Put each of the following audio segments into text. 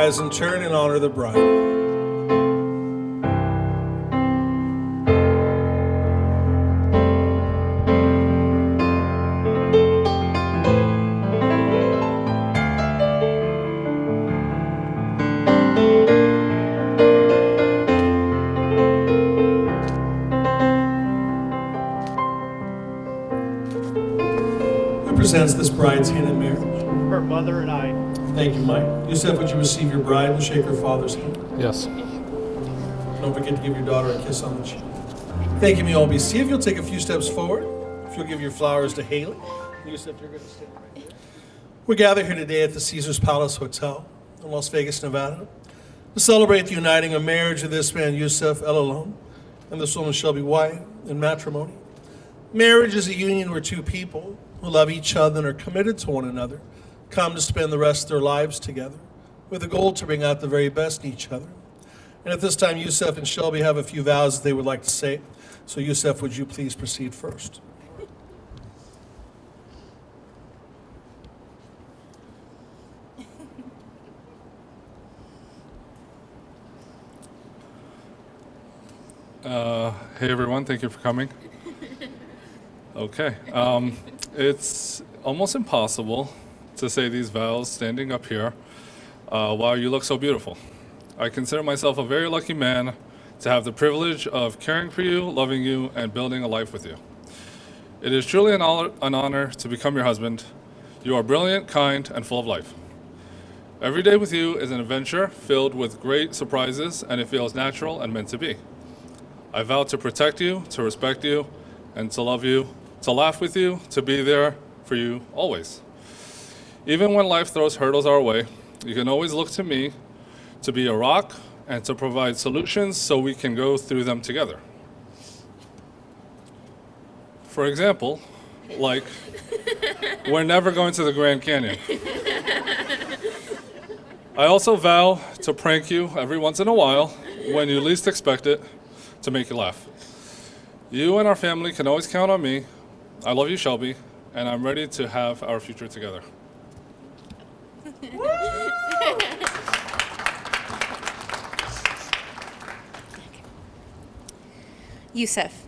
rise in turn and honor the bride. Presents this bride's hand in marriage. Her mother and I. Thank you, Mike. Yusef, would you receive your bride and shake her father's hand? Yes. Don't forget to give your daughter a kiss on the cheek. Thank you, may all be seated. If you'll take a few steps forward, if you'll give your flowers to Haley. Yusef, you're going to stand right here. We're gathered here today at the Caesars Palace Hotel in Las Vegas, Nevada, to celebrate the uniting of marriage of this man, Yusef El Alon, and this woman, Shelby White, in matrimony. Marriage is a union where two people who love each other and are committed to one another come to spend the rest of their lives together with a goal to bring out the very best in each other. And at this time, Yusef and Shelby have a few vows that they would like to say. So Yusef, would you please proceed first? Hey everyone, thank you for coming. Okay, it's almost impossible to say these vows standing up here while you look so beautiful. I consider myself a very lucky man to have the privilege of caring for you, loving you, and building a life with you. It is truly an honor to become your husband. You are brilliant, kind, and full of life. Every day with you is an adventure filled with great surprises, and it feels natural and meant to be. I vow to protect you, to respect you, and to love you, to laugh with you, to be there for you always. Even when life throws hurdles our way, you can always look to me to be a rock and to provide solutions so we can go through them together. For example, like, we're never going to the Grand Canyon. I also vow to prank you every once in a while when you least expect it to make you laugh. You and our family can always count on me. I love you, Shelby, and I'm ready to have our future together. Yusef,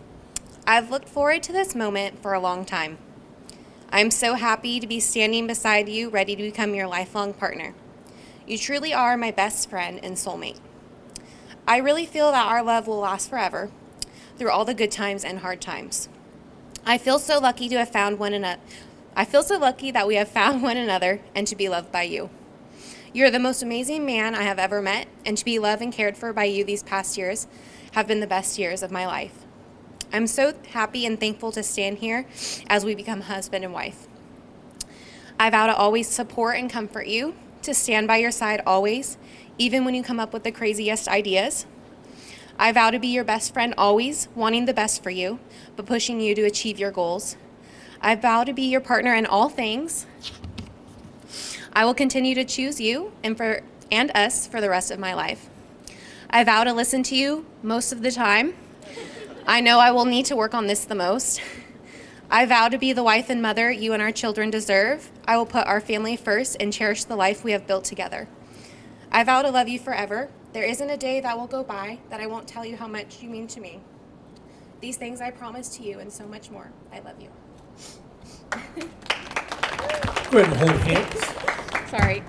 I've looked forward to this moment for a long time. I'm so happy to be standing beside you, ready to become your lifelong partner. You truly are my best friend and soulmate. I really feel that our love will last forever, through all the good times and hard times. I feel so lucky that we have found one another and to be loved by you. You're the most amazing man I have ever met, and to be loved and cared for by you these past years have been the best years of my life. I'm so happy and thankful to stand here as we become husband and wife. I vow to always support and comfort you, to stand by your side always, even when you come up with the craziest ideas. I vow to be your best friend always, wanting the best for you, but pushing you to achieve your goals. I vow to be your partner in all things. I will continue to choose you and us for the rest of my life. I vow to listen to you most of the time. I know I will need to work on this the most. I vow to be the wife and mother you and our children deserve. I will put our family first and cherish the life we have built together. I vow to love you forever. There isn't a day that will go by that I won't tell you how much you mean to me. These things I promise to you and so much more. I love you. Go ahead and hold hands. Sorry.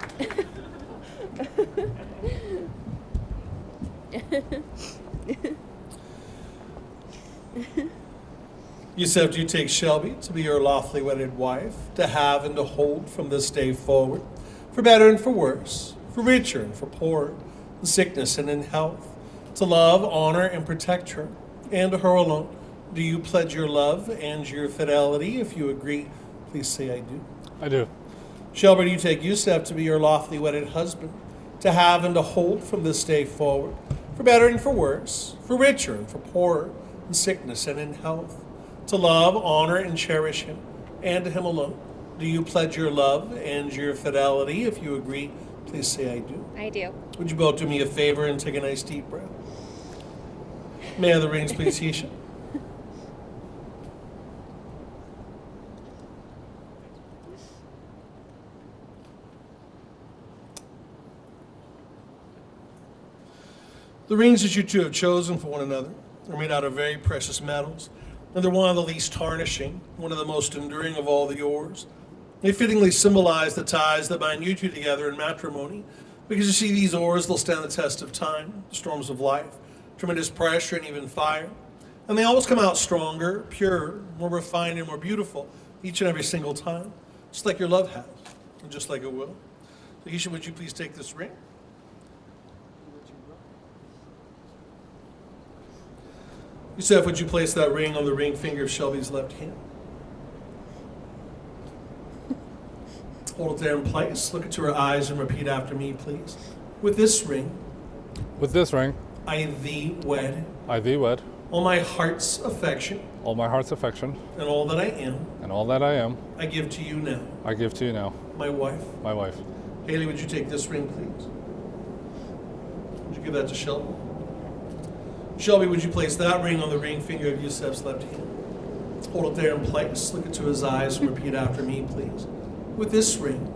Yusef, do you take Shelby to be your lawfully wedded wife, to have and to hold from this day forward, for better and for worse, for richer and for poorer, in sickness and in health, to love, honor, and protect her, and her alone? Do you pledge your love and your fidelity? If you agree, please say I do. I do. Shelby, do you take Yusef to be your lawfully wedded husband, to have and to hold from this day forward, for better and for worse, for richer and for poorer, in sickness and in health, to love, honor, and cherish him, and to him alone? Do you pledge your love and your fidelity? If you agree, please say I do. I do. Would you both do me a favor and take a nice deep breath? May I have the rings, please, Hisha? The rings that you two have chosen for one another are made out of very precious metals, and they're one of the least tarnishing, one of the most enduring of all the yours. They fittingly symbolize the ties that bind you two together in matrimony, because you see, these oars, they'll stand the test of time, the storms of life, tremendous pressure, and even fire. And they always come out stronger, purer, more refined, and more beautiful each and every single time, just like your love has, and just like it will. So, Keisha, would you please take this ring? Yusef, would you place that ring on the ring finger of Shelby's left hand? Hold it there in place. Look into her eyes and repeat after me, please. With this ring, I thee wed. I thee wed. All my heart's affection All my heart's affection and all that I am, and all that I am, I give to you now. I give to you now, My wife. my wife. Haley, would you take this ring, please? Would you give that to Shelby? Shelby, would you place that ring on the ring finger of Yusef's left hand? Hold it there in place. Look into his eyes and repeat after me, please. With this ring,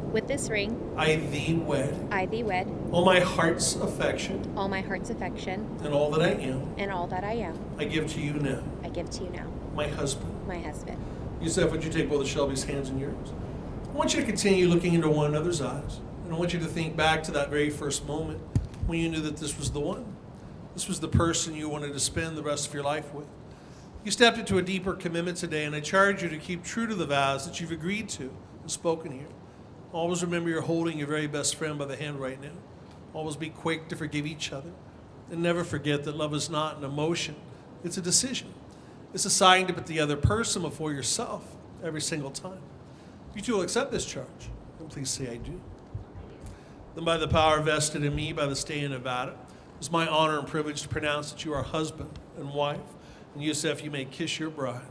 I thee wed. wed. All my heart's affection All my heart's affection and all that I am, and all that I am, I give to you now. I give to you now. My husband. My husband. Yusef, would you take both of Shelby's hands in yours? I want you to continue looking into one another's eyes. And I want you to think back to that very first moment when you knew that this was the one. This was the person you wanted to spend the rest of your life with. You stepped into a deeper commitment today, and I charge you to keep true to the vows that you've agreed to and spoken here. Always remember you're holding your very best friend by the hand right now. Always be quick to forgive each other. And never forget that love is not an emotion, it's a decision. It's deciding to put the other person before yourself every single time. You two will accept this charge, and please say I do. Then by the power vested in me by the state of Nevada, it's my honor and privilege to pronounce that you are husband and wife. And Yusef, you may kiss your bride.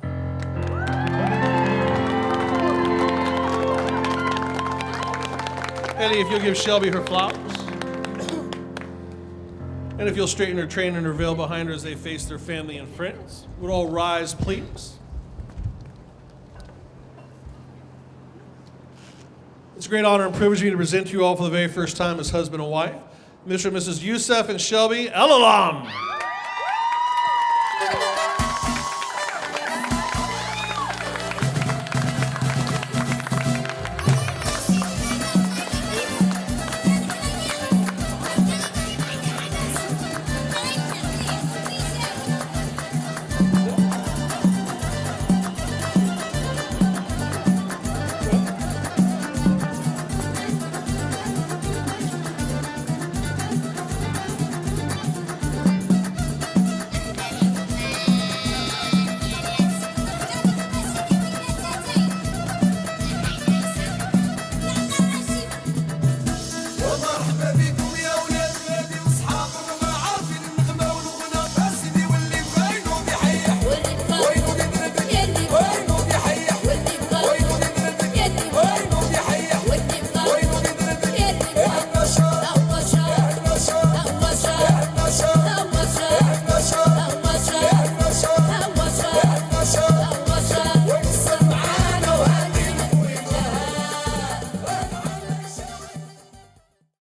Eddie, if you'll give Shelby her flowers. And if you'll straighten her train and her veil behind her as they face their family and friends. Would all rise, please? It's a great honor and privilege for me to present to you all for the very first time as husband and wife, Mr. and Mrs. Yusef and Shelby Elalam.